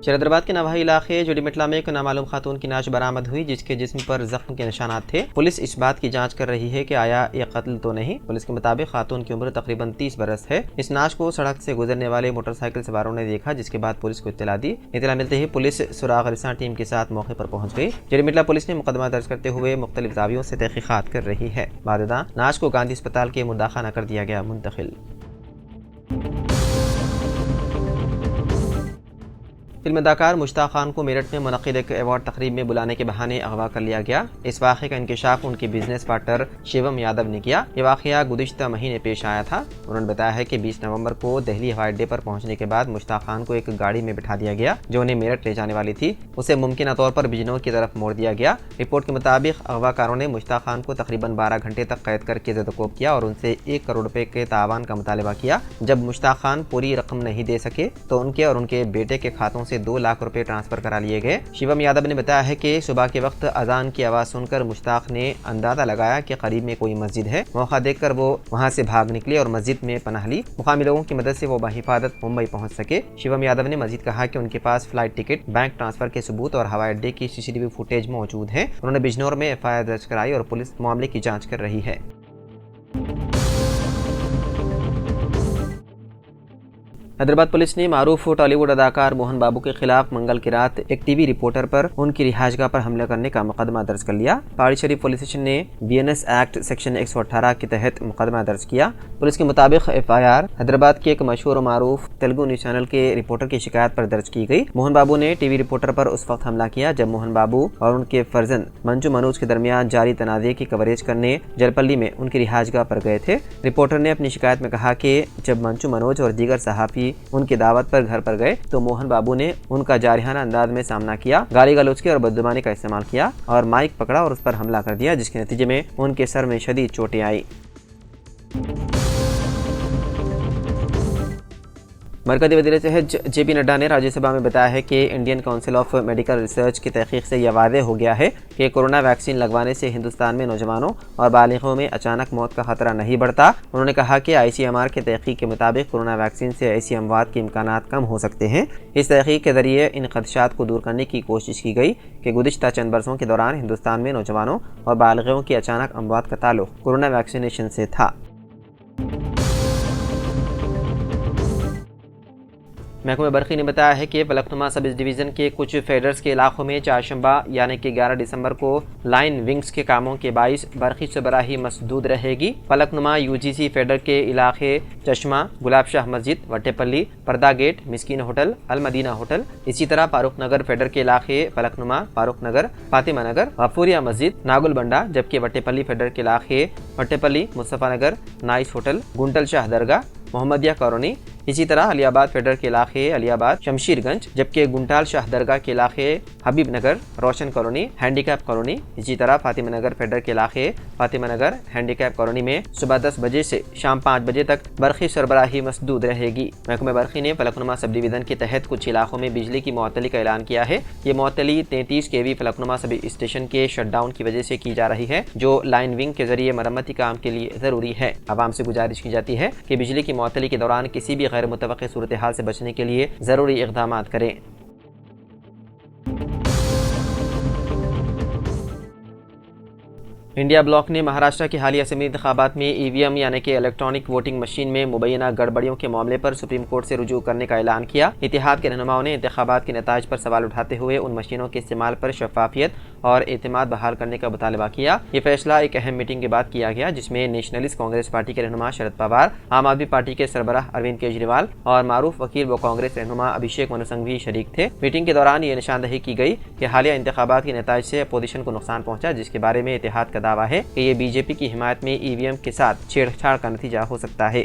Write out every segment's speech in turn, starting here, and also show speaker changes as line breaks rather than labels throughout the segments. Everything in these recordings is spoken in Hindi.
शरदराबाद के नवाही इलाके जोड़ीमिटला में एक नामालूम खातून की नाश बरामद हुई, जिसके जिस्म पर जख्म के निशानात थे। पुलिस इस बात की जांच कर रही है कि आया ये कत्ल तो नहीं। पुलिस के मुताबिक खातून की उम्र तकरीबन 30 बरस है। इस नाश को सड़क से गुजरने वाले मोटरसाइकिल सवारों ने देखा, जिसके बाद पुलिस को इत्तला दी। इत्तला मिलते ही पुलिस सुराग रिसां टीम के साथ मौके पर पहुंच गई। जोड़ीमिटला पुलिस ने मुकदमा दर्ज करते हुए मुख्तलिफ दावियों से तहकीकात कर रही है। बाद नाश को गांधी अस्पताल के मुर्दाखाना कर दिया गया मुंतकिल। फिल्म अदाकार मुश्ताक खान को मेरठ में मुनक़िद एक अवार्ड तकरीब में बुलाने के बहाने अगवा कर लिया गया। इस वाक़े का इंकशाफ उनके बिजनेस पार्टनर शिवम यादव ने किया। ये वाक़या गुज़िश्ता महीने पेश आया था। उन्होंने बताया है कि 20 नवंबर को दिल्ली हवाई अड्डे पर पहुंचने के बाद मुश्ताक खान को एक गाड़ी में बिठा दिया गया जो उन्हें मेरठ ले जाने वाली थी। उसे मुमकिन तौर पर बिजनौर की तरफ मोड़ दिया गया। रिपोर्ट के मुताबिक अगवाकारों ने मुश्ताक खान को तकरीबन 12 घंटे तक कैद करके ज़दकोब किया और उनसे 1 करोड़ रुपए के तावान का मुतालबा किया। जब मुश्ताक खान पूरी रकम नहीं दे सके तो उनके और उनके बेटे के खातों से 2 लाख रुपए ट्रांसफर करा लिए गए। शिवम यादव ने बताया है कि सुबह के वक्त अजान की आवाज़ सुनकर मुश्ताक ने अंदाजा लगाया कि करीब में कोई मस्जिद है। मौका देखकर वो वहां से भाग निकले और मस्जिद में पनाह ली। मुकामी लोगों की मदद से वो बहिफाजत मुंबई पहुंच सके। शिवम यादव ने मजीद कहा कि उनके पास फ्लाइट टिकट, बैंक ट्रांसफर के सबूत और हवाई अड्डे की CCTV फुटेज मौजूद है। उन्होंने बिजनौर में FIR दर्ज कराई और पुलिस मामले की जाँच कर रही है। हैदराबाद पुलिस ने मारूफ टॉलीवुड अदाकार मोहन बाबू के खिलाफ मंगल की रात एक टीवी रिपोर्टर पर उनकी रिहाइशगाह पर हमला करने का मुकदमा दर्ज कर लिया। पहाड़ी शरीफ पुलिस स्टेशन ने BNS एक्ट सेक्शन 118 के तहत मुकदमा दर्ज किया। पुलिस के मुताबिक FIR हैदराबाद के एक मशहूर और मारूफ तेलुगु न्यूज चैनल के रिपोर्टर की शिकायत पर दर्ज की गई। मोहन बाबू ने टीवी रिपोर्टर पर उस वक्त हमला किया जब मोहन बाबू और उनके फर्जंद मंजू मनोज के दरमियान जारी तनाज़े की कवरेज करने जलपल्ली में उनकी रिहाइशगाह पर गए थे। रिपोर्टर ने अपनी शिकायत में कहा कि जब मंजू मनोज और दीगर सहाफ़ी उनकी दावत पर घर पर गए तो मोहन बाबू ने उनका जारहाना अंदाज में सामना किया, गाली गलौज की और बदजुबानी का इस्तेमाल किया और माइक पकड़ा और उस पर हमला कर दिया, जिसके नतीजे में उनके सर में शदीद चोटें आई। मरकज़ी वज़ीर सेहत JP नड्डा ने राज्यसभा में बताया है कि Indian council of medical research की तहकीक से यह वाज़ेह हो गया है कि कोरोना वैक्सीन लगवाने से हिंदुस्तान में नौजवानों और बालिगों में अचानक मौत का खतरा नहीं बढ़ता। उन्होंने कहा कि ICMR के तहकीक के मुताबिक कोरोना वैक्सीन से ऐसी अमवात के इम्कानात कम हो सकते हैं। इस तहकीक के ज़रिए इन खदशात को दूर करने की कोशिश की गई कि गुज़िश्ता चंद बरसों के दौरान हिंदुस्तान में नौजवानों और बालिगों की अचानक अमवात का ताल्लुक कोरोना वैक्सीनेशन से था। महकमा बरखी ने बताया है कि फलकनुमा सब डिवीज़न के कुछ फेडर्स के इलाकों में चारशंबा यानी कि 11 दिसंबर को लाइन विंग्स के कामों के बाइस बरखी सरबराही मसदूद रहेगी। फलकनुमा UGC फेडर के इलाके चश्मा, गुलाब शाह मस्जिद, वट्टेपल्ली, पर्दा गेट, मिस्कीन होटल, अल मदीना होटल, इसी तरह फारूक नगर फेडर के इलाके फलकनुमा, फारूक नगर, फातिमा नगर, गफूरिया मस्जिद, नागुलबंडा, जबकि वट्टेपल्ली फेडर के इलाके वट्टेपल्ली, मुस्तफ़ा नगर, नाइस होटल, गुंटल शाह दरगाह, मोहम्मदिया कॉलोनी, इसी तरह अलियाबाद फेडर के इलाके अलियाबाद, शमशीरगंज, जबकि गुंटाल शाह दरगाह के इलाके हबीब नगर, रोशन कॉलोनी, हैंडीकैप कॉलोनी, इसी तरह फातिमा नगर फेडर के इलाके फातिमा नगर, हैंडीकैप कॉलोनी में सुबह 10 बजे से शाम 5 बजे तक बरखी सरबराही मसदूद रहेगी। महकमा बरखी ने फलकनुमा सब डिवीज़न के तहत कुछ इलाकों में बिजली की मुअत्तली का ऐलान किया है। ये मुअत्तली 33 kV फलकनुमा सब स्टेशन के शटडाउन की वजह से की जा रही है, जो लाइन विंग के जरिए मरम्मती काम के लिए ज़रूरी है। आवाम से गुजारिश की जाती है कि बिजली की मुअत्तली के दौरान किसी भी गैर मुतवक्की सूरत हाल से बचने के लिए ज़रूरी इक़दामात करें। इंडिया ब्लॉक ने महाराष्ट्र के हालिया असेंबली इंतखाबात में EVM यानी कि इलेक्ट्रॉनिक वोटिंग मशीन में मुबैना गड़बड़ियों के मामले पर सुप्रीम कोर्ट से रुजू करने का ऐलान किया। इत्तेहाद के रहनुमाओं ने इंतखाबात के नताइज पर सवाल उठाते हुए उन मशीनों के इस्तेमाल पर शफाफियत और एतमाद बहाल करने का मुतालबा किया। ये फैसला एक अहम मीटिंग के बाद किया गया, जिसमें नेशनलिस्ट कांग्रेस पार्टी के रहनुमा शरद पवार, आम आदमी पार्टी के सरबराह अरविंद केजरीवाल और मारूफ वकील व कांग्रेस रहनुमा अभिषेक मनु सिंघवी शरीक थे। मीटिंग के दौरान ये निशानदही की गई कि हालिया इंतखाबात के नताइज से अपोजिशन को नुकसान पहुंचा, जिसके बारे में इत्तेहाद का दावा है कि ये BJP की हिमायत में EVM के साथ छेड़छाड़ का नतीजा हो सकता है।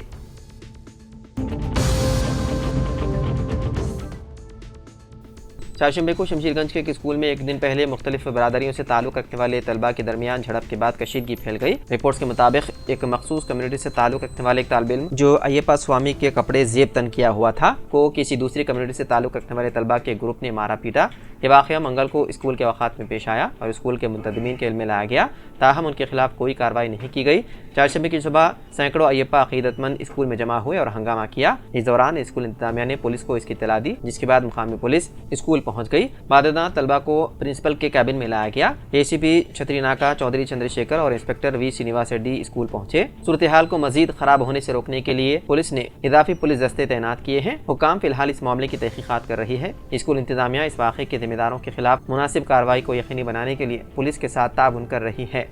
चारशंबे को शमशीरगंज के एक स्कूल में एक दिन पहले मुख्तलिफ बरादरियों से ताल्लुक रखने वाले तलबा के दरमियान झड़प के बाद कशीदगी फैल गई। रिपोर्ट्स के मुताबिक एक मखसूस कम्युनिटी से ताल्लुक रखने वाले एक तालिब इल्म जो अय्यप्पा स्वामी के कपड़े जेब तन किया हुआ था को किसी दूसरी कम्युनिटी से ताल्लुक रखने वाले तलबा के ग्रुप ने मारा पीटा। ये वाक़या मंगल को स्कूल के अवकात में पेश आया और स्कूल के मुंतज़मीन के इल्म में लाया गया, ताहम उनके खिलाफ कोई कार्रवाई नहीं की गई। चारशंबे की सुबह सैकड़ों अय्यप्पा अकीदतमंद स्कूल में जमा हुए और हंगामा किया। इस दौरान स्कूल इंतजामिया ने पुलिस को इसकी इत्तला दी, जिसके बाद मुकामी पुलिस स्कूल पहुंच गई। बाददा तलबा को प्रिंसिपल के कैबिन में लाया गया। एसीपी छतरीनाका चौधरी चंद्रशेखर और inspector V Srinivas Reddy school पहुंचे। सूरत हाल को मजीद खराब होने से रोकने के लिए पुलिस ने इजाफी पुलिस दस्ते तैनात किए हैं। हुकाम फिलहाल इस मामले की तहकीकात कर रही है। स्कूल इंतजामिया इस वाक़े के जिम्मेदारों के खिलाफ मुनासिब कार्रवाई को यकीनी बनाने के लिए पुलिस के साथ ताउन कर रही है।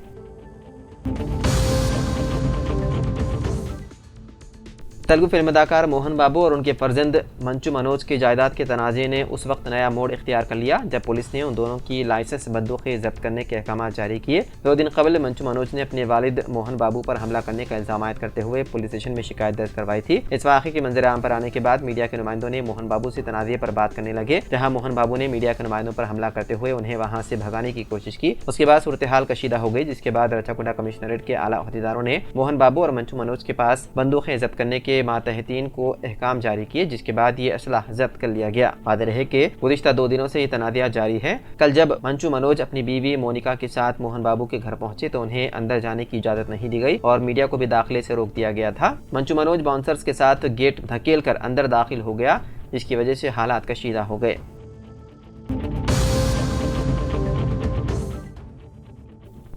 तेलुगु फिल्म अदाकार मोहन बाबू और उनके फर्जंद मंचू मनोज की जायदाद के तनाज़े ने उस वक्त नया मोड़ इख्तियार कर लिया जब पुलिस ने उन दोनों की लाइसेंस बंदूकें जब्त करने के अहकाम जारी किए। 2 दिन कबल मंचू मनोज ने अपने वालिद मोहन बाबू पर हमला करने का इल्जाम करते हुए पुलिस स्टेशन में शिकायत दर्ज करवाई थी। इस वाक़े के मंजर आम पर आने के बाद मीडिया के नुमाइंदों ने मोहन बाबू से तनाज़े पर बात करने लगे, जहाँ मोहन बाबू ने मीडिया के नुमाइंदों पर हमला करते हुए उन्हें वहाँ से भगाने की कोशिश की। उसके बाद सूरत हाल कशीदा हो गई, जिसके बाद रचाकुंडा कमिश्नरेट के आला अहदेदारों ने मोहन बाबू और मंचू मनोज के पास बंदूकें जब्त करने के मातहतीन को अहकाम जारी किए, जिसके बाद ये असलाह जब्त कर लिया गया। वादे रहे कि गुज़िश्ता 2 दिनों से ये तनाज़ा जारी है। कल जब मंचू मनोज अपनी बीवी मोनिका के साथ मोहन बाबू के घर पहुंचे तो उन्हें अंदर जाने की इजाजत नहीं दी गई और मीडिया को भी दाखिले से रोक दिया गया था। मंचू मनोज बाउंसर्स के साथ गेट धकेल कर अंदर दाखिल हो गया, जिसकी वजह से हालात कशीदा हो गए।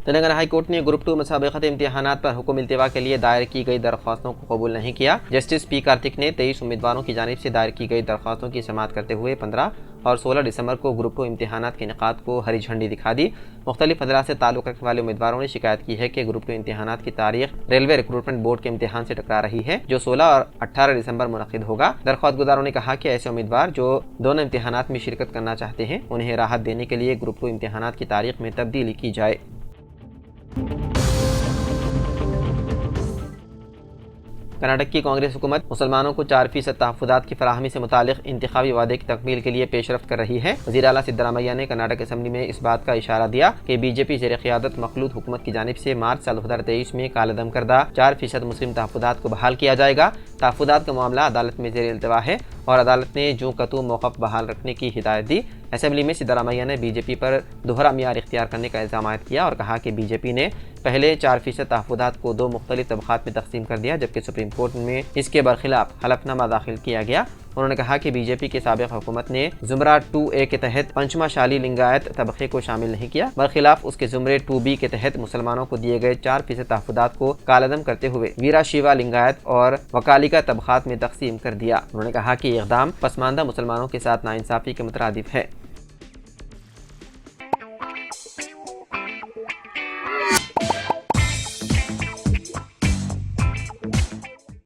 तेलंगाना हाई कोर्ट ने ग्रुप 2 मुसाबिकत इम्तिहानात पर हुक्म इल्तिवा के लिए दायर की गई दरख्वास्तों को कबूल नहीं किया। जस्टिस पी कार्तिक ने 23 उम्मीदवारों की जानिब से दायर की गई दरख्वास्तों की समाअत करते हुए 15 और 16 दिसंबर को ग्रुप 2 इम्तिहानात के इनेकाद को हरी झंडी दिखा दी। मुख्तलिफ अजला से ताल्लुक़ रखने वाले उम्मीदवारों ने शिकायत की है कि ग्रुप 2 इम्तिहानात की तारीख रेलवे रिक्रूटमेंट बोर्ड के इम्तिहान से टकरा रही है, जो 16 और 18 दिसंबर मुनक़िद होगा। दरख्वास्त गुजारों ने कहा कि ऐसे उम्मीदवार जो दोनों इम्तिहानात में शिरकत करना चाहते हैं, उन्हें राहत देने के लिए ग्रुप 2 इम्तिहानात की तारीख में तब्दीली की जाए। कर्नाटक की कांग्रेस हुकूमत मुसलमानों को 4% तहफ़्फ़ुज़ात की फराहमी से मुतालिक इंतखाबी वादे की तकमील के लिए पेशरफ्त कर रही है। वज़ीर आला सिद्धरामैया ने कर्नाटक असम्बली में इस बात का इशारा दिया कि बीजेपी ज़ेर क़ियादत मखलूत हुकूमत की जानिब से मार्च साल 2023 में कालेदम करदा 4% मुस्लिम तहफ़्फ़ुज़ात को बहाल किया जाएगा। तहफ़्फ़ुज़ात का मामला अदालत में ज़ेर इल्तिवा है और अदालत ने जो कतू मौक़िफ़ बहाल रखने की हिदायत दी। असम्बली में सिद्धरामैया ने बीजेपी पर दोहरा मियार इख्तियार करने का इल्ज़ाम किया और कहा कि बीजेपी ने पहले 4% तहफ़्फ़ुज़ात को 2 मुख्तलिफ तबक़ात में तक़सीम कर दिया, जबकि सुप्रीम कोर्ट में इसके बरखिलाफ हलफनामा दाखिल किया गया। उन्होंने कहा कि बीजेपी की साबिक़ हुकूमत ने ज़ुमरा 2A के तहत पंचमा शाली लिंगायत तबक़े को शामिल नहीं किया, बरखिलाफ उसके ज़ुमरे 2B के तहत मुसलमानों को दिए गए 4% तहफ़्फ़ुज़ात को कालअदम करते हुए वीरा शिवा लिंगायत और वकालिका तबक़ात में तक़सीम कर दिया। उन्होंने कहा कि इक़दाम पसमानदा मुसलमानों के साथ नाइंसाफ़ी के मुतरादिफ है।